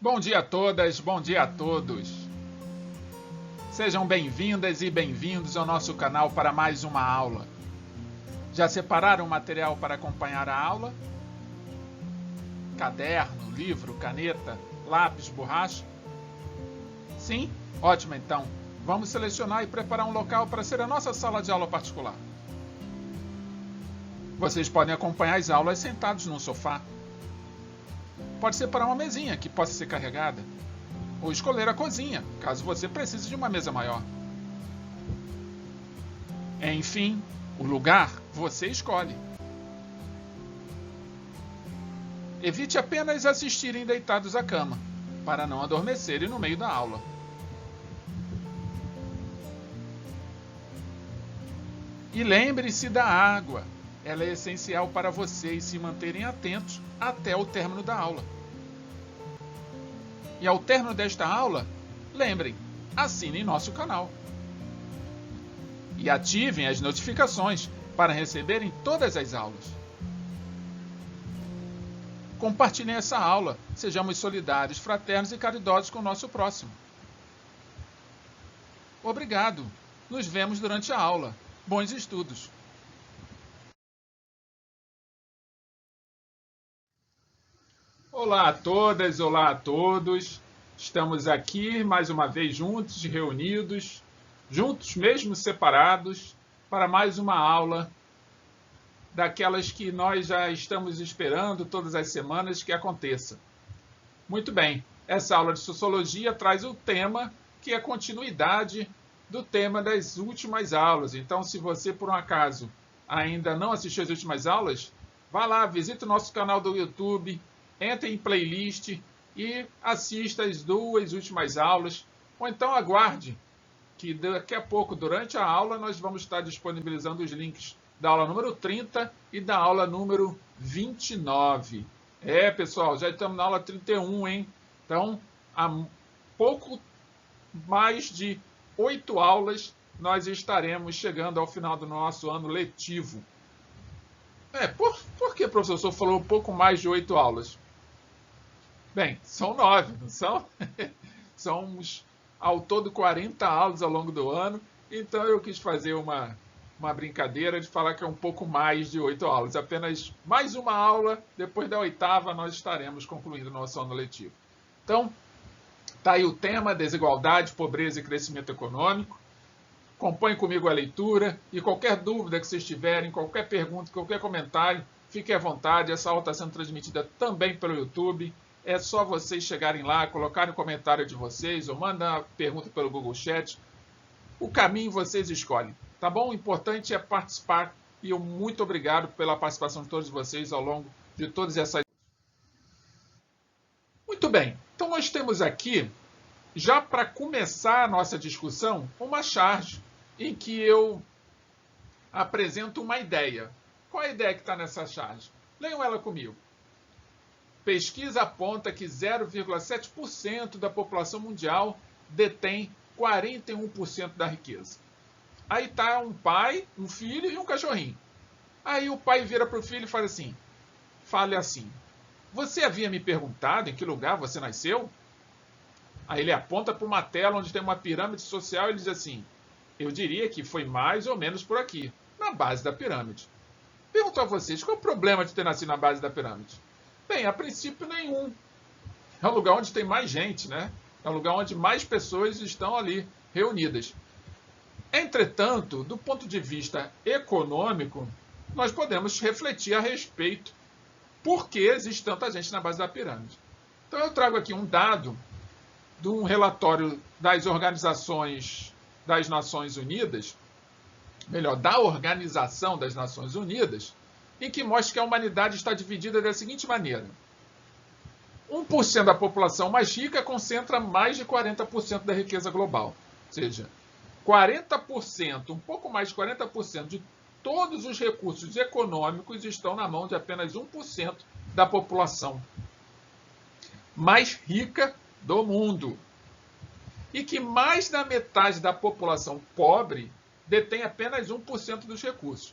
Bom dia a todas, bom dia a todos. Sejam bem-vindas e bem-vindos ao nosso canal para mais uma aula. Já separaram o material para acompanhar a aula? Caderno, livro, caneta, lápis, borracha? Sim? Ótimo então. Vamos selecionar e preparar um local para ser a nossa sala de aula particular. Vocês podem acompanhar as aulas sentados num sofá. Pode separar uma mesinha que possa ser carregada. Ou escolher a cozinha, caso você precise de uma mesa maior. Enfim, o lugar você escolhe. Evite apenas assistirem deitados à cama, para não adormecerem no meio da aula. E lembre-se da água. Ela é essencial para vocês se manterem atentos até o término da aula. E ao término desta aula, lembrem, assinem nosso canal. E ativem as notificações para receberem todas as aulas. Compartilhem essa aula, sejamos solidários, fraternos e caridosos com o nosso próximo. Obrigado, nos vemos durante a aula. Bons estudos! Olá a todas, olá a todos. Estamos aqui mais uma vez juntos, reunidos, juntos mesmo separados, para mais uma aula daquelas que nós já estamos esperando todas as semanas que aconteça. Muito bem, essa aula de Sociologia traz o tema que é a continuidade do tema das últimas aulas. Então, se você, por um acaso, ainda não assistiu às últimas aulas, vá lá, visite o nosso canal do YouTube, entre em playlist e assista as duas últimas aulas, ou então aguarde, que daqui a pouco, durante a aula, nós vamos estar disponibilizando os links da aula número 30 e da aula número 29. Pessoal, já estamos na aula 31, hein? Então, há pouco mais de 8 aulas, nós estaremos chegando ao final do nosso ano letivo. Por que o professor falou um pouco mais de 8 aulas? Bem, são 9, não são? Somos ao todo 40 aulas ao longo do ano, então eu quis fazer uma brincadeira de falar que é um pouco mais de 8 aulas. Apenas mais uma aula, depois da 8ª nós estaremos concluindo o nosso ano letivo. Então, está aí o tema: desigualdade, pobreza e crescimento econômico. Acompanhe comigo a leitura e qualquer dúvida que vocês tiverem, qualquer pergunta, qualquer comentário, fique à vontade. Essa aula está sendo transmitida também pelo YouTube. É só vocês chegarem lá, colocarem o comentário de vocês ou mandar a pergunta pelo Google Chat. O caminho vocês escolhem, tá bom? O importante é participar e eu muito obrigado pela participação de todos vocês ao longo de todas essas... Muito bem, então nós temos aqui, já para começar a nossa discussão, uma charge em que eu apresento uma ideia. Qual é a ideia que está nessa charge? Leiam ela comigo. Pesquisa aponta que 0,7% da população mundial detém 41% da riqueza. Aí está um pai, um filho e um cachorrinho. Aí o pai vira para o filho e fala assim: você havia me perguntado em que lugar você nasceu? Aí ele aponta para uma tela onde tem uma pirâmide social e diz assim: eu diria que foi mais ou menos por aqui, na base da pirâmide. Pergunto a vocês, qual é o problema de ter nascido na base da pirâmide? Bem, a princípio nenhum. É um lugar onde tem mais gente, né? É um lugar onde mais pessoas estão ali reunidas. Entretanto, do ponto de vista econômico, nós podemos refletir a respeito por que existe tanta gente na base da pirâmide. Então eu trago aqui um dado de um relatório das organizações das Nações Unidas, melhor, da Organização das Nações Unidas, em que mostra que a humanidade está dividida da seguinte maneira: 1% da população mais rica concentra mais de 40% da riqueza global. Ou seja, 40%, um pouco mais de 40% de todos os recursos econômicos estão na mão de apenas 1% da população mais rica do mundo. E que mais da metade da população pobre detém apenas 1% dos recursos.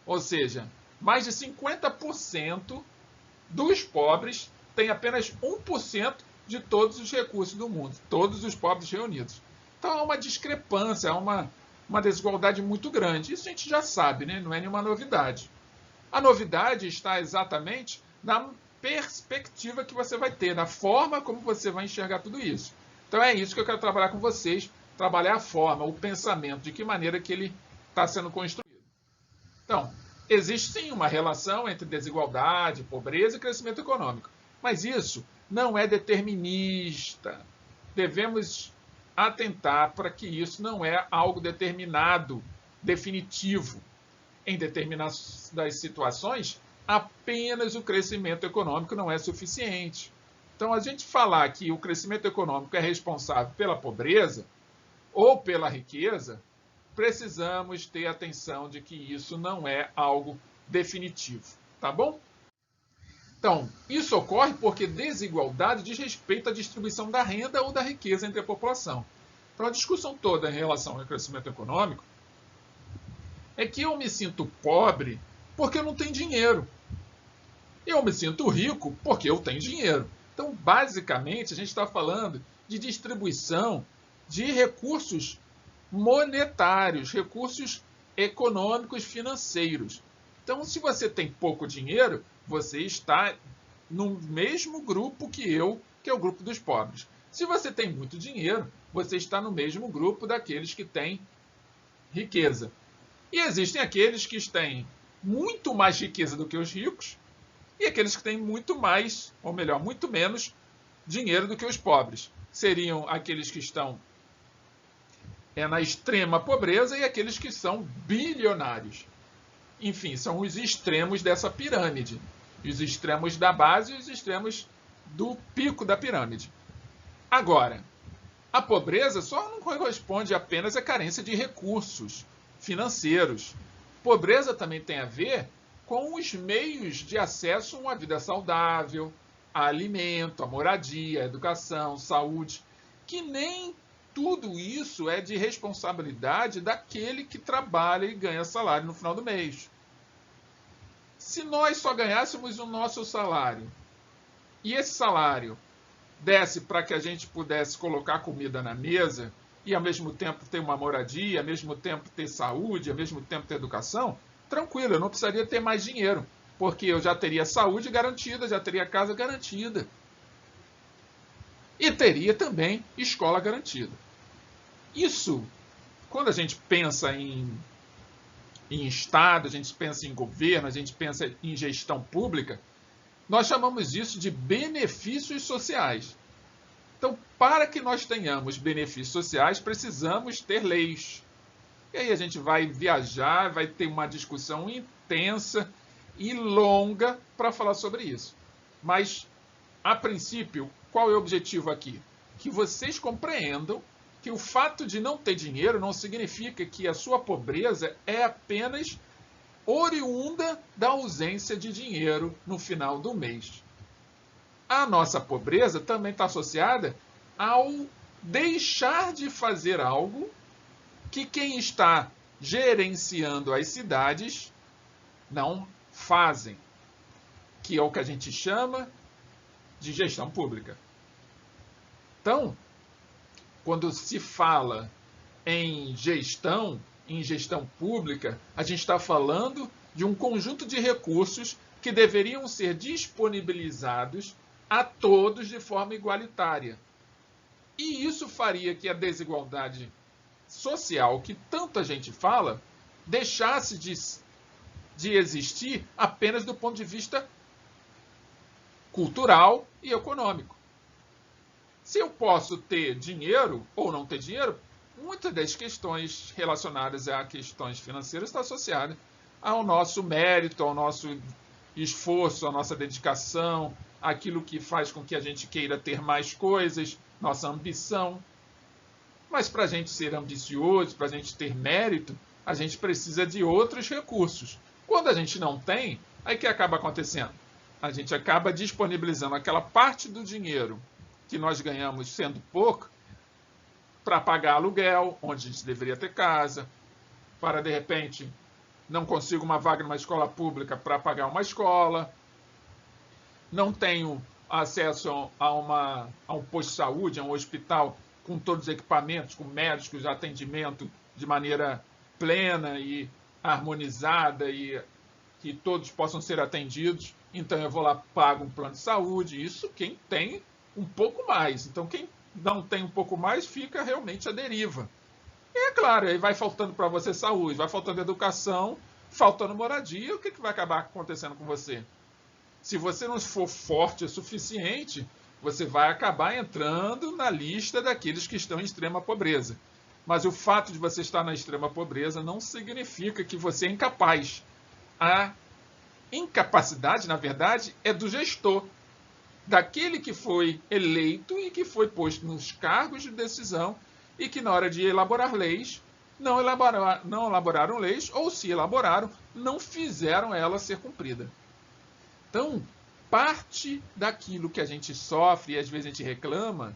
Ou seja, mais de 50% dos pobres têm apenas 1% de todos os recursos do mundo, todos os pobres reunidos. Então há uma discrepância, há uma desigualdade muito grande. Isso a gente já sabe, né? Não é nenhuma novidade. A novidade está exatamente na perspectiva que você vai ter, na forma como você vai enxergar tudo isso. Então é isso que eu quero trabalhar com vocês, trabalhar a forma, o pensamento, de que maneira que ele está sendo construído. Então, existe sim uma relação entre desigualdade, pobreza e crescimento econômico, mas isso não é determinista. Devemos atentar para que isso não é algo determinado, definitivo. Em determinadas situações, apenas o crescimento econômico não é suficiente. Então, a gente falar que o crescimento econômico é responsável pela pobreza ou pela riqueza, precisamos ter atenção de que isso não é algo definitivo, tá bom? Então, isso ocorre porque desigualdade diz respeito à distribuição da renda ou da riqueza entre a população. Então, a discussão toda em relação ao crescimento econômico é que eu me sinto pobre porque eu não tenho dinheiro. Eu me sinto rico porque eu tenho dinheiro. Então, basicamente, a gente está falando de distribuição de recursos monetários, recursos econômicos, financeiros. Então, se você tem pouco dinheiro, você está no mesmo grupo que eu, que é o grupo dos pobres. Se você tem muito dinheiro, você está no mesmo grupo daqueles que têm riqueza. E existem aqueles que têm muito mais riqueza do que os ricos e aqueles que têm muito mais, ou melhor, muito menos dinheiro do que os pobres. Seriam aqueles que estão na extrema pobreza e aqueles que são bilionários. Enfim, são os extremos dessa pirâmide. Os extremos da base e os extremos do pico da pirâmide. Agora, a pobreza só não corresponde apenas à carência de recursos financeiros. Pobreza também tem a ver com os meios de acesso a uma vida saudável, a alimento, a moradia, a educação, saúde, que nem tudo isso é de responsabilidade daquele que trabalha e ganha salário no final do mês. Se nós só ganhássemos o nosso salário e esse salário desse para que a gente pudesse colocar comida na mesa e ao mesmo tempo ter uma moradia, ao mesmo tempo ter saúde, ao mesmo tempo ter educação, tranquilo, eu não precisaria ter mais dinheiro, porque eu já teria saúde garantida, já teria casa garantida. E teria também escola garantida. Isso, quando a gente pensa em Estado, a gente pensa em governo, a gente pensa em gestão pública, nós chamamos isso de benefícios sociais. Então, para que nós tenhamos benefícios sociais, precisamos ter leis. E aí a gente vai viajar, vai ter uma discussão intensa e longa para falar sobre isso. Mas, a princípio, qual é o objetivo aqui? Que vocês compreendam que o fato de não ter dinheiro não significa que a sua pobreza é apenas oriunda da ausência de dinheiro no final do mês. A nossa pobreza também está associada ao deixar de fazer algo que quem está gerenciando as cidades não fazem, que é o que a gente chama de gestão pública. Então, quando se fala em gestão pública, a gente está falando de um conjunto de recursos que deveriam ser disponibilizados a todos de forma igualitária. E isso faria que a desigualdade social, que tanta gente fala, deixasse de existir apenas do ponto de vista cultural e econômico. Se eu posso ter dinheiro ou não ter dinheiro, muitas das questões relacionadas a questões financeiras estão associadas ao nosso mérito, ao nosso esforço, à nossa dedicação, aquilo que faz com que a gente queira ter mais coisas, nossa ambição. Mas para a gente ser ambicioso, para a gente ter mérito, a gente precisa de outros recursos. Quando a gente não tem, aí o que acaba acontecendo? A gente acaba disponibilizando aquela parte do dinheiro que nós ganhamos sendo pouco para pagar aluguel, onde a gente deveria ter casa, para, de repente, não consigo uma vaga numa escola pública para pagar uma escola, não tenho acesso a um posto de saúde, a um hospital, com todos os equipamentos, com médicos, atendimento de maneira plena e harmonizada e que todos possam ser atendidos. Então eu vou lá, pago um plano de saúde, isso quem tem um pouco mais. Então quem não tem um pouco mais fica realmente à deriva. E é claro, aí vai faltando para você saúde, vai faltando educação, faltando moradia, o que vai acabar acontecendo com você? Se você não for forte o suficiente, você vai acabar entrando na lista daqueles que estão em extrema pobreza. Mas o fato de você estar na extrema pobreza não significa que você é incapaz. A incapacidade, na verdade, é do gestor, daquele que foi eleito e que foi posto nos cargos de decisão e que, na hora de elaborar leis, não elaboraram leis, ou se elaboraram, não fizeram ela ser cumprida. Então, parte daquilo que a gente sofre e às vezes a gente reclama,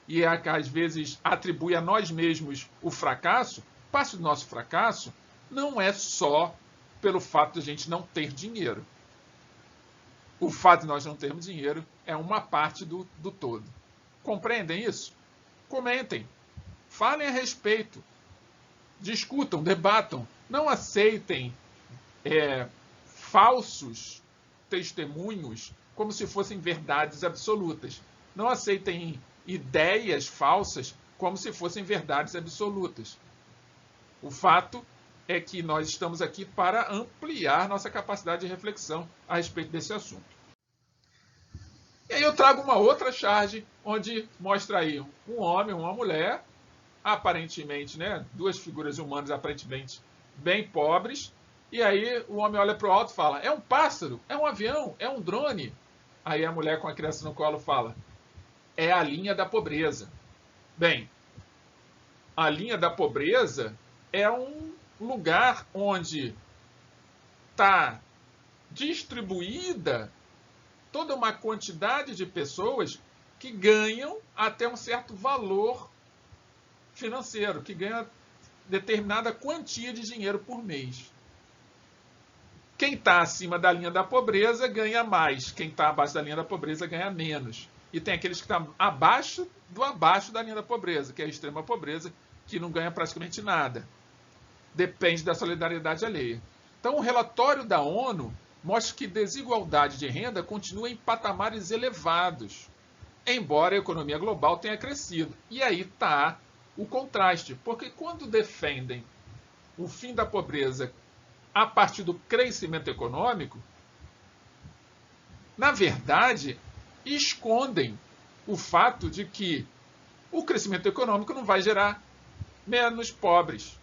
e às vezes atribui a nós mesmos o fracasso, parte do nosso fracasso não é só pelo fato de a gente não ter dinheiro. O fato de nós não termos dinheiro é uma parte do todo. Compreendem isso? Comentem, falem a respeito, discutam, debatam, não aceitem falsos testemunhos como se fossem verdades absolutas. Não aceitem ideias falsas como se fossem verdades absolutas. O fato é que nós estamos aqui para ampliar nossa capacidade de reflexão a respeito desse assunto. E aí eu trago uma outra charge, onde mostra aí um homem, uma mulher, aparentemente, né, duas figuras humanas aparentemente bem pobres, e aí o homem olha para o alto e fala, é um pássaro, é um avião, é um drone. Aí a mulher com a criança no colo fala, é a linha da pobreza. Bem, a linha da pobreza é um lugar onde está distribuída toda uma quantidade de pessoas que ganham até um certo valor financeiro, que ganham determinada quantia de dinheiro por mês. Quem está acima da linha da pobreza ganha mais, quem está abaixo da linha da pobreza ganha menos. E tem aqueles que estão abaixo da linha da pobreza, que é a extrema pobreza, que não ganha praticamente nada. Depende da solidariedade alheia. Então, o relatório da ONU mostra que desigualdade de renda continua em patamares elevados, embora a economia global tenha crescido. E aí está o contraste, porque quando defendem o fim da pobreza a partir do crescimento econômico, na verdade, escondem o fato de que o crescimento econômico não vai gerar menos pobres,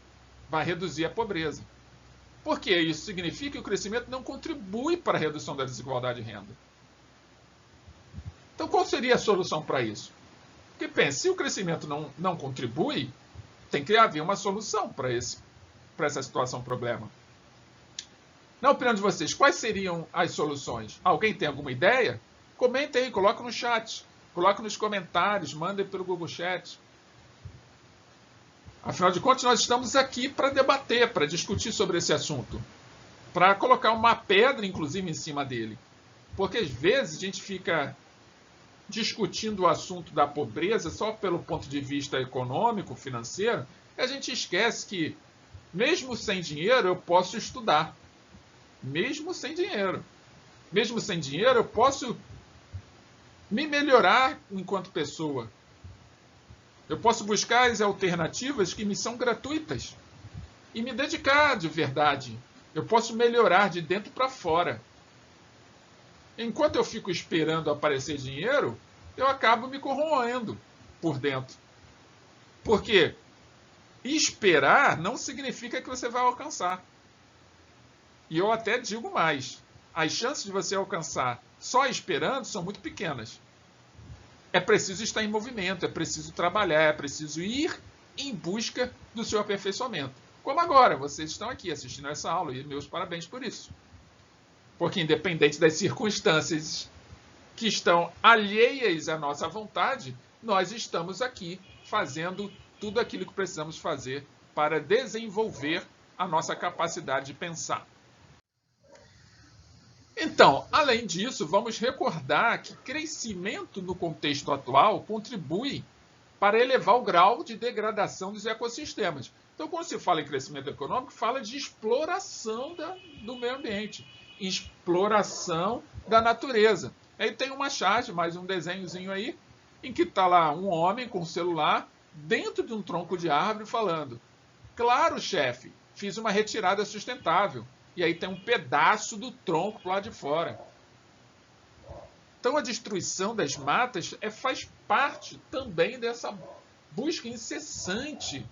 vai reduzir a pobreza. Porque isso significa que o crescimento não contribui para a redução da desigualdade de renda. Então, qual seria a solução para isso? Porque pense, se o crescimento não contribui, tem que haver uma solução para essa situação, problema. Na opinião de vocês, quais seriam as soluções? Alguém tem alguma ideia? Comente aí, coloque no chat, coloque nos comentários, mande pelo Google Chat. Afinal de contas, nós estamos aqui para debater, para discutir sobre esse assunto, para colocar uma pedra, inclusive, em cima dele. Porque, às vezes, a gente fica discutindo o assunto da pobreza só pelo ponto de vista econômico, financeiro, e a gente esquece que, mesmo sem dinheiro, eu posso estudar. Mesmo sem dinheiro. Mesmo sem dinheiro, eu posso me melhorar enquanto pessoa. Eu posso buscar as alternativas que me são gratuitas e me dedicar de verdade. Eu posso melhorar de dentro para fora. Enquanto eu fico esperando aparecer dinheiro, eu acabo me corroendo por dentro. Porque esperar não significa que você vai alcançar. E eu até digo mais, as chances de você alcançar só esperando são muito pequenas. É preciso estar em movimento, é preciso trabalhar, é preciso ir em busca do seu aperfeiçoamento. Como agora, vocês estão aqui assistindo essa aula e meus parabéns por isso. Porque independente das circunstâncias que estão alheias à nossa vontade, nós estamos aqui fazendo tudo aquilo que precisamos fazer para desenvolver a nossa capacidade de pensar. Então, além disso, vamos recordar que crescimento no contexto atual contribui para elevar o grau de degradação dos ecossistemas. Então, quando se fala em crescimento econômico, fala de exploração do meio ambiente, exploração da natureza. Aí tem uma charge, mais um desenhozinho aí, em que está lá um homem com um celular dentro de um tronco de árvore falando: claro, chefe, fiz uma retirada sustentável. E aí tem um pedaço do tronco lá de fora. Então a destruição das matas faz parte também dessa busca incessante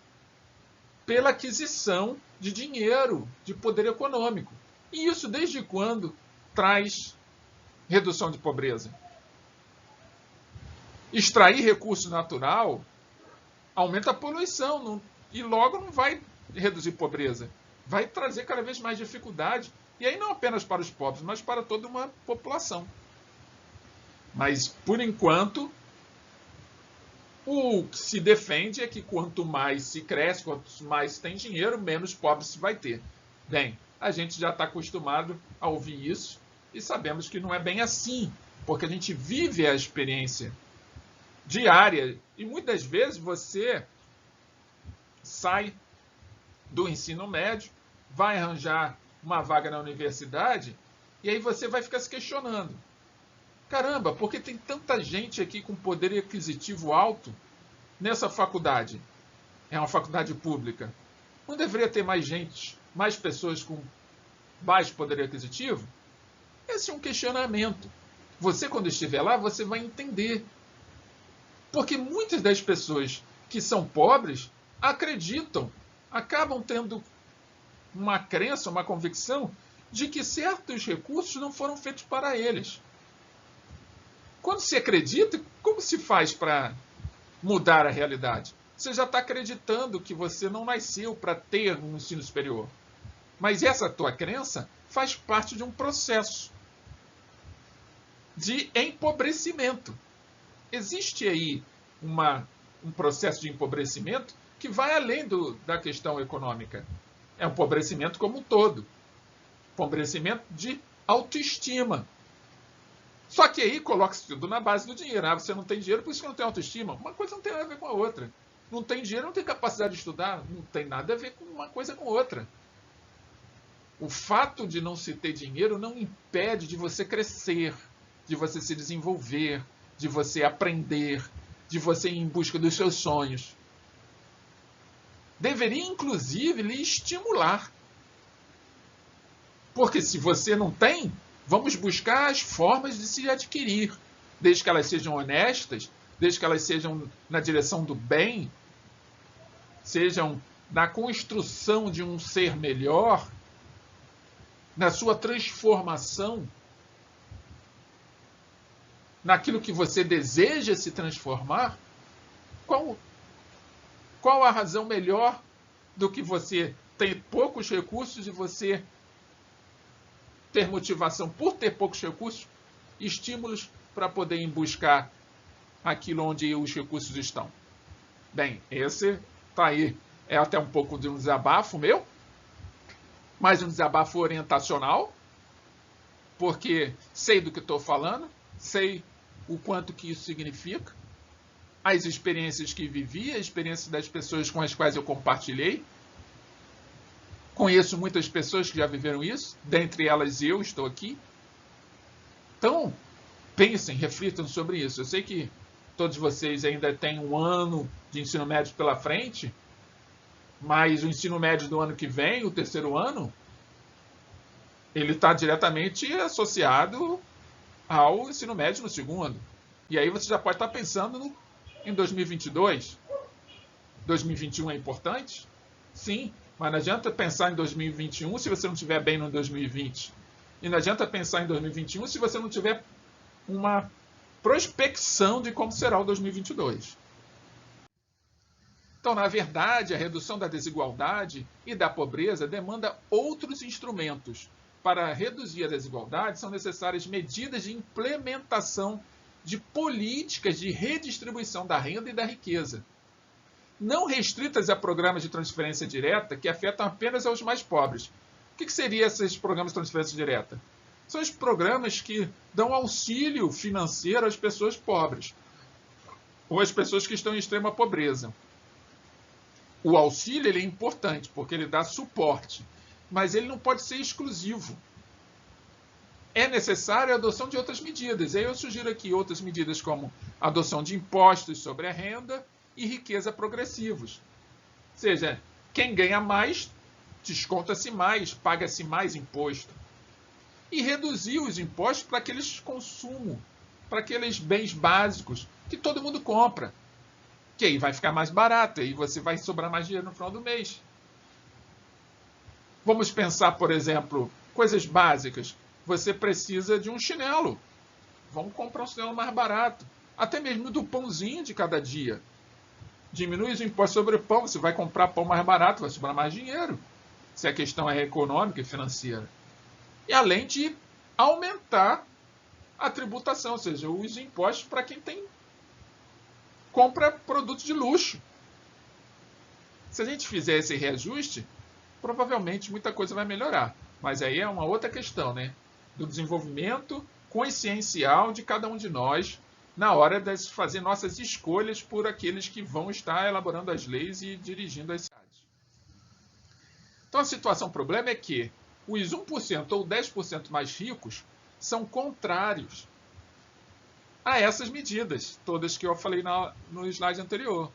pela aquisição de dinheiro, de poder econômico. E isso desde quando traz redução de pobreza? Extrair recurso natural aumenta a poluição e logo não vai reduzir pobreza. Vai trazer cada vez mais dificuldade. E aí não apenas para os pobres, mas para toda uma população. Mas, por enquanto, o que se defende é que quanto mais se cresce, quanto mais tem dinheiro, menos pobre se vai ter. Bem, a gente já está acostumado a ouvir isso e sabemos que não é bem assim, porque a gente vive a experiência diária e muitas vezes você sai do ensino médio, vai arranjar uma vaga na universidade e aí você vai ficar se questionando: caramba, por que tem tanta gente aqui com poder aquisitivo alto nessa faculdade? É uma faculdade pública. Não deveria ter mais gente, mais pessoas com baixo poder aquisitivo? Esse é um questionamento. Você, quando estiver lá, você vai entender. Porque muitas das pessoas que são pobres acreditam, acabam tendo uma crença, uma convicção de que certos recursos não foram feitos para eles. Quando se acredita, como se faz para mudar a realidade? Você já está acreditando que você não nasceu para ter um ensino superior. Mas essa tua crença faz parte de um processo de empobrecimento. Existe aí um processo de empobrecimento que vai além da questão econômica. É um empobrecimento como um todo. Empobrecimento de autoestima. Só que aí coloca-se tudo na base do dinheiro. Ah, você não tem dinheiro, por isso que não tem autoestima. Uma coisa não tem nada a ver com a outra. Não tem dinheiro, não tem capacidade de estudar. Não tem nada a ver com uma coisa com outra. O fato de não se ter dinheiro não impede de você crescer, de você se desenvolver, de você aprender, de você ir em busca dos seus sonhos. Deveria, inclusive, lhe estimular. Porque se você não tem, vamos buscar as formas de se adquirir, desde que elas sejam honestas, desde que elas sejam na direção do bem, sejam na construção de um ser melhor, na sua transformação, naquilo que você deseja se transformar. Qual a razão melhor do que você ter poucos recursos e você ter motivação por ter poucos recursos, estímulos para poder ir buscar aquilo onde os recursos estão? Bem, esse está aí. É até um pouco de um desabafo meu, mas um desabafo orientacional, porque sei do que estou falando, sei o quanto que isso significa, as experiências que vivi, a experiência das pessoas com as quais eu compartilhei. Conheço muitas pessoas que já viveram isso, dentre elas eu estou aqui. Então, pensem, reflitam sobre isso. Eu sei que todos vocês ainda têm um ano de ensino médio pela frente, mas o ensino médio do ano que vem, o terceiro ano, ele está diretamente associado ao ensino médio no segundo. E aí você já pode estar pensando em 2022. 2021 é importante? Sim, mas não adianta pensar em 2021 se você não estiver bem no 2020. E não adianta pensar em 2021 se você não tiver uma prospecção de como será o 2022. Então, na verdade, a redução da desigualdade e da pobreza demanda outros instrumentos. Para reduzir a desigualdade, são necessárias medidas de implementação de políticas de redistribuição da renda e da riqueza, não restritas a programas de transferência direta que afetam apenas aos mais pobres. O que seriam esses programas de transferência direta? são os programas que dão auxílio financeiro às pessoas pobres ou às pessoas que estão em extrema pobreza. O auxílio ele é importante porque ele dá suporte, mas ele não pode ser exclusivo. É necessária a adoção de outras medidas. Aí eu sugiro aqui outras medidas como a adoção de impostos sobre a renda e riqueza progressivos. Ou seja, quem ganha mais, desconta-se mais, paga-se mais imposto. E reduzir os impostos para aqueles consumos, para aqueles bens básicos que todo mundo compra. Que aí vai ficar mais barato, aí você vai sobrar mais dinheiro no final do mês. Vamos pensar, por exemplo, coisas básicas. Você precisa de um chinelo. Vamos comprar um chinelo mais barato. Até mesmo do pãozinho de cada dia. Diminui os impostos sobre o pão, você vai comprar pão mais barato, vai sobrar mais dinheiro. Se a questão é econômica e financeira. E além de aumentar a tributação, ou seja, os impostos para quem compra produtos de luxo. Se a gente fizer esse reajuste, provavelmente muita coisa vai melhorar. Mas aí é uma outra questão, né? Do desenvolvimento consciencial de cada um de nós na hora de fazer nossas escolhas por aqueles que vão estar elaborando as leis e dirigindo as cidades. Então a situação, o problema é que os 1% ou 10% mais ricos são contrários a essas medidas, todas que eu falei no slide anterior.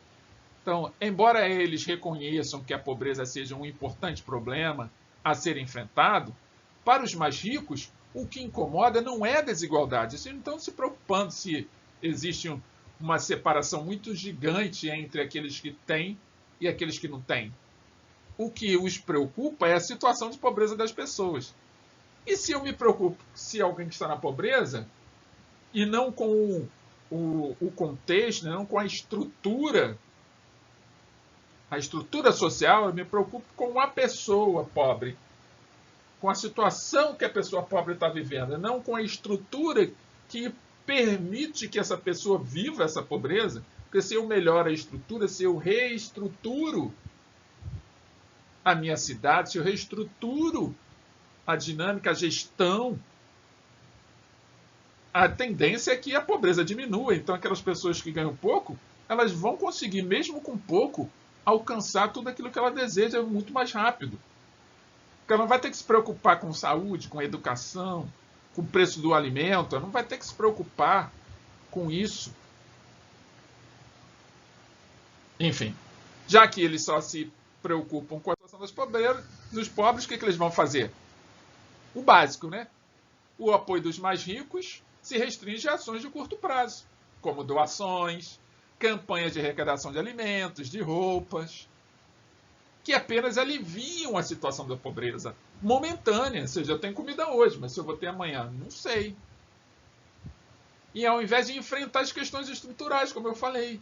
Então, embora eles reconheçam que a pobreza seja um importante problema a ser enfrentado, para os mais ricos, o que incomoda não é a desigualdade. Eles não estão se preocupando se existe uma separação muito gigante entre aqueles que têm e aqueles que não têm. O que os preocupa é a situação de pobreza das pessoas. E se eu me preocupo se alguém que está na pobreza, e não com o contexto, não com a estrutura social, eu me preocupo com a pessoa pobre, com a situação que a pessoa pobre está vivendo, não com a estrutura que permite que essa pessoa viva essa pobreza, porque se eu melhoro a estrutura, se eu reestruturo a minha cidade, se eu reestruturo a dinâmica, a gestão, a tendência é que a pobreza diminua. Então, aquelas pessoas que ganham pouco, elas vão conseguir, mesmo com pouco, alcançar tudo aquilo que ela deseja muito mais rápido. Porque ela não vai ter que se preocupar com saúde, com educação, com o preço do alimento, ela não vai ter que se preocupar com isso. Enfim, já que eles só se preocupam com a situação dos pobres, o que eles vão fazer? O básico, né? O apoio dos mais ricos se restringe a ações de curto prazo, como doações, campanhas de arrecadação de alimentos, de roupas, que apenas aliviam a situação da pobreza momentânea. Ou seja, eu tenho comida hoje, mas se eu vou ter amanhã, não sei. E ao invés de enfrentar as questões estruturais, como eu falei,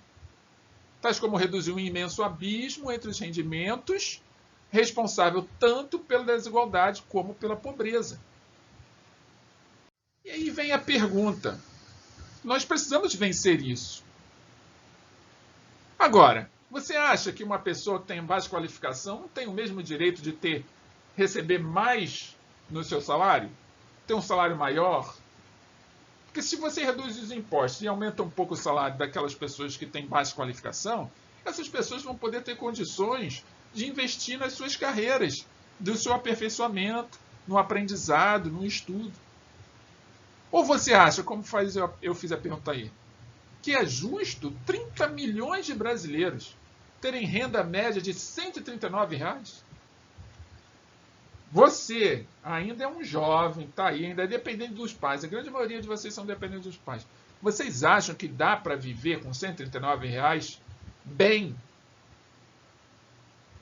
tais como reduzir um imenso abismo entre os rendimentos, responsável tanto pela desigualdade como pela pobreza. E aí vem a pergunta. Nós precisamos vencer isso. Agora, você acha que uma pessoa que tem baixa qualificação não tem o mesmo direito de receber mais no seu salário? Ter um salário maior? Porque se você reduz os impostos e aumenta um pouco o salário daquelas pessoas que têm baixa qualificação, essas pessoas vão poder ter condições de investir nas suas carreiras, do seu aperfeiçoamento, no aprendizado, no estudo. Ou você acha, como eu fiz a pergunta aí, que é justo 30 milhões de brasileiros terem renda média de R$ 139? Você ainda é um jovem, está aí, ainda é dependente dos pais. A grande maioria de vocês são dependentes dos pais. Vocês acham que dá para viver com R$ 139 bem?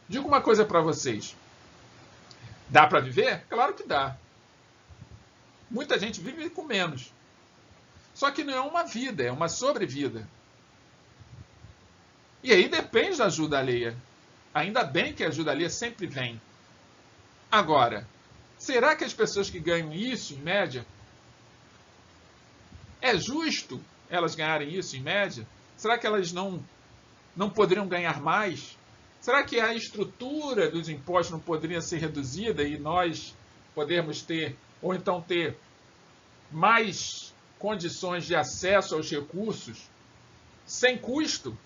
Digo uma coisa para vocês. Dá para viver? Claro que dá. Muita gente vive com menos. Só que não é uma vida, é uma sobrevida. E aí depende da ajuda alheia. Ainda bem que a ajuda alheia sempre vem. Agora, será que as pessoas que ganham isso, em média, é justo elas ganharem isso, em média? Será que elas não poderiam ganhar mais? Será que a estrutura dos impostos não poderia ser reduzida e nós podermos ter, ou então ter mais condições de acesso aos recursos sem custo?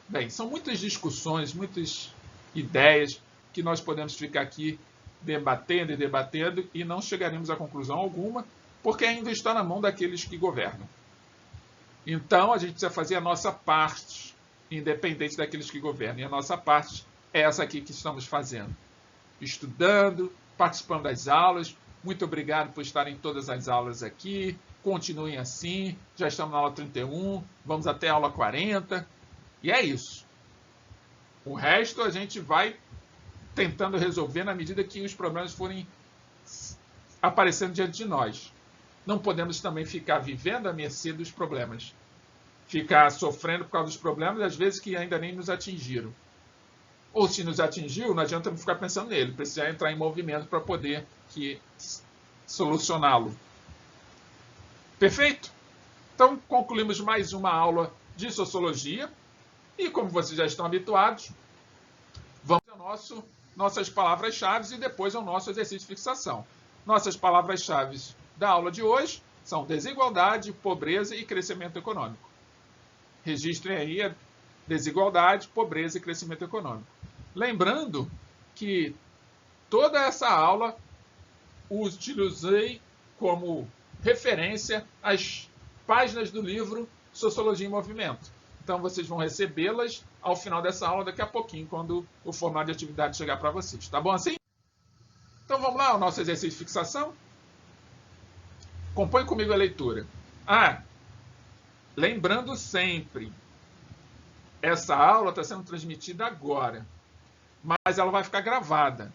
Bem, são muitas discussões, muitas ideias que nós podemos ficar aqui debatendo e debatendo e não chegaremos a conclusão alguma, porque ainda está na mão daqueles que governam. Então, a gente precisa fazer a nossa parte, independente daqueles que governam. E a nossa parte é essa aqui que estamos fazendo. Estudando, participando das aulas. Muito obrigado por estarem em todas as aulas aqui. Continuem assim. Já estamos na aula 31, vamos até a aula 40. E é isso. O resto a gente vai tentando resolver na medida que os problemas forem aparecendo diante de nós. Não podemos também ficar vivendo à mercê dos problemas. Ficar sofrendo por causa dos problemas, às vezes que ainda nem nos atingiram. Ou se nos atingiu, não adianta ficar pensando nele. Precisa entrar em movimento para poder solucioná-lo. Perfeito? Então, concluímos mais uma aula de Sociologia. E como vocês já estão habituados, vamos ao nossas palavras-chave e depois ao nosso exercício de fixação. Nossas palavras-chave da aula de hoje são desigualdade, pobreza e crescimento econômico. Registrem aí a desigualdade, pobreza e crescimento econômico. Lembrando que toda essa aula utilizei como referência as páginas do livro Sociologia em Movimento. Então, vocês vão recebê-las ao final dessa aula, daqui a pouquinho, quando o formato de atividade chegar para vocês. Tá bom assim? Então, vamos lá, o nosso exercício de fixação. Compõe comigo a leitura. Lembrando sempre, essa aula está sendo transmitida agora, mas ela vai ficar gravada.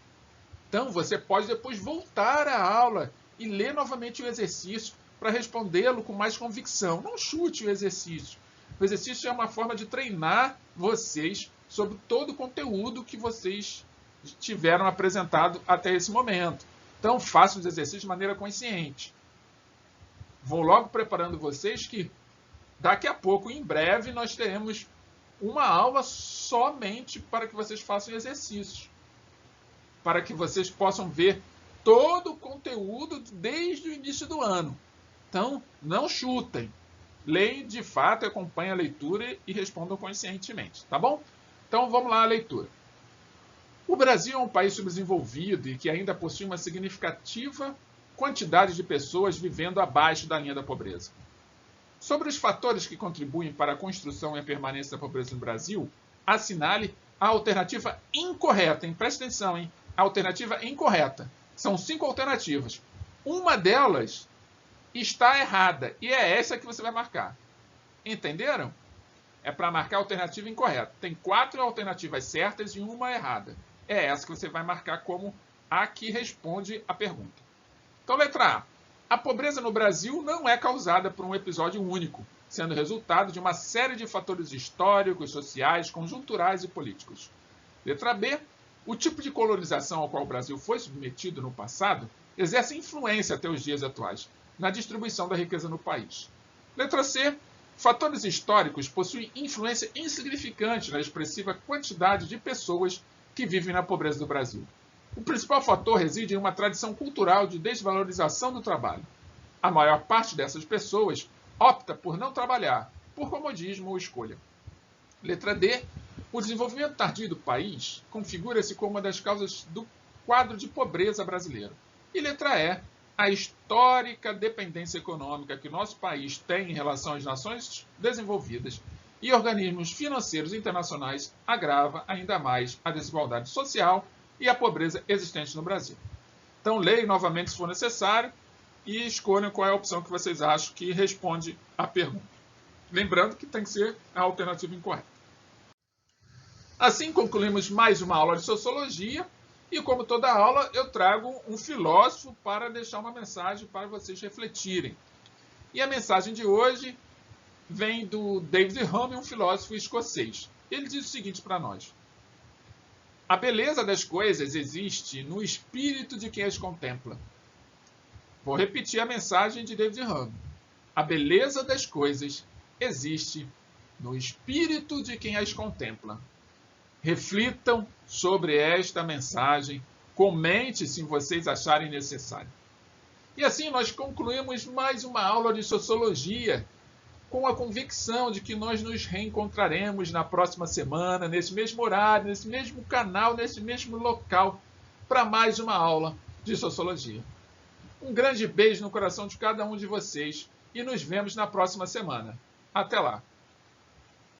Então, você pode depois voltar à aula e ler novamente o exercício para respondê-lo com mais convicção. Não chute o exercício. O exercício é uma forma de treinar vocês sobre todo o conteúdo que vocês tiveram apresentado até esse momento. Então, façam os exercícios de maneira consciente. Vou logo preparando vocês que daqui a pouco, em breve, nós teremos uma aula somente para que vocês façam exercícios. Para que vocês possam ver todo o conteúdo desde o início do ano. Então, não chutem. Leem de fato, acompanhem a leitura e respondam conscientemente, tá bom? Então vamos lá à leitura. O Brasil é um país subdesenvolvido e que ainda possui uma significativa quantidade de pessoas vivendo abaixo da linha da pobreza. Sobre os fatores que contribuem para a construção e a permanência da pobreza no Brasil, assinale a alternativa incorreta. Presta atenção, hein? A alternativa incorreta. São 5 alternativas. Uma delas está errada. E é essa que você vai marcar. Entenderam? É para marcar a alternativa incorreta. Tem 4 alternativas certas e uma errada. É essa que você vai marcar como a que responde a pergunta. Então, letra A. A pobreza no Brasil não é causada por um episódio único, sendo resultado de uma série de fatores históricos, sociais, conjunturais e políticos. Letra B. O tipo de colonização ao qual o Brasil foi submetido no passado exerce influência até os dias atuais na distribuição da riqueza no país. Letra C. Fatores históricos possuem influência insignificante na expressiva quantidade de pessoas que vivem na pobreza do Brasil. O principal fator reside em uma tradição cultural de desvalorização do trabalho. A maior parte dessas pessoas opta por não trabalhar, por comodismo ou escolha. Letra D. O desenvolvimento tardio do país configura-se como uma das causas do quadro de pobreza brasileiro. E letra E. A histórica dependência econômica que nosso país tem em relação às nações desenvolvidas e organismos financeiros internacionais agrava ainda mais a desigualdade social e a pobreza existente no Brasil. Então, leiam novamente se for necessário e escolham qual é a opção que vocês acham que responde à pergunta. Lembrando que tem que ser a alternativa incorreta. Assim, concluímos mais uma aula de Sociologia. E, como toda aula, eu trago um filósofo para deixar uma mensagem para vocês refletirem. E a mensagem de hoje vem do David Hume, um filósofo escocês. Ele diz o seguinte para nós. A beleza das coisas existe no espírito de quem as contempla. Vou repetir a mensagem de David Hume. A beleza das coisas existe no espírito de quem as contempla. Reflitam sobre esta mensagem, comente se vocês acharem necessário. E assim nós concluímos mais uma aula de sociologia, com a convicção de que nós nos reencontraremos na próxima semana, nesse mesmo horário, nesse mesmo canal, nesse mesmo local, para mais uma aula de sociologia. Um grande beijo no coração de cada um de vocês e nos vemos na próxima semana. Até lá!